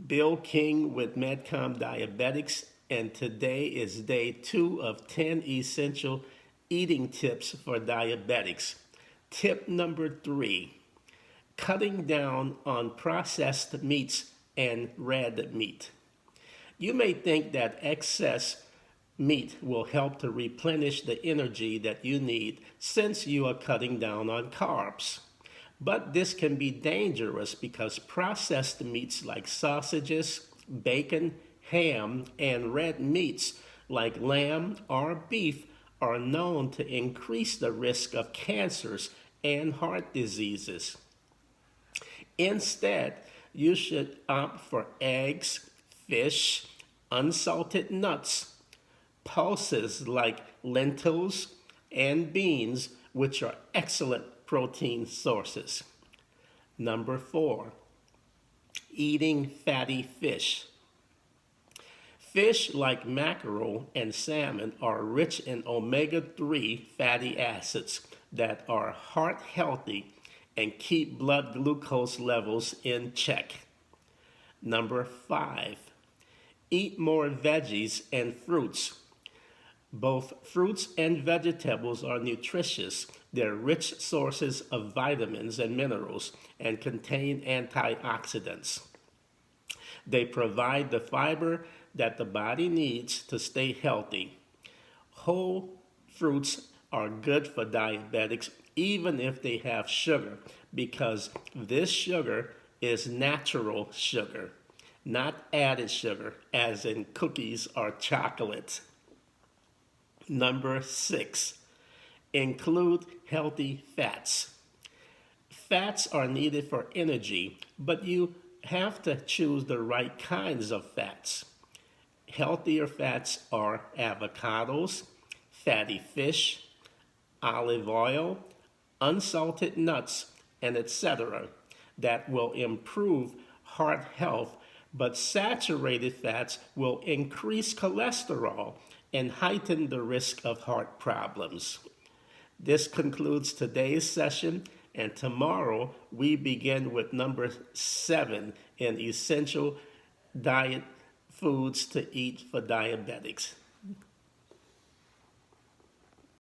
Bill King with MedComm Diabetics, and today is day 2 of 10 essential eating tips for diabetics. Tip number 3, cutting down on processed meats and red meat. You may think that excess meat will help to replenish the energy that you need since you are cutting down on carbs. But this can be dangerous because processed meats like sausages, bacon, ham, and red meats like lamb or beef are known to increase the risk of cancers and heart diseases. Instead, you should opt for eggs, fish, unsalted nuts, pulses like lentils and beans, which are excellent protein sources. Number 4, eating fatty fish. Fish like mackerel and salmon are rich in omega-3 fatty acids that are heart healthy and keep blood glucose levels in check. Number 5, eat more veggies and fruits. Both fruits and vegetables are nutritious. They're rich sources of vitamins and minerals and contain antioxidants. They provide the fiber that the body needs to stay healthy. Whole fruits are good for diabetics even if they have sugar, because this sugar is natural sugar, not added sugar, as in cookies or chocolate. Number 6, include healthy fats. Fats are needed for energy, but you have to choose the right kinds of fats. Healthier fats are avocados, fatty fish, olive oil, unsalted nuts, and etc. that will improve heart health, but saturated fats will increase cholesterol and heighten the risk of heart problems. This concludes today's session, and tomorrow we begin with number 7 in essential diet foods to eat for diabetics.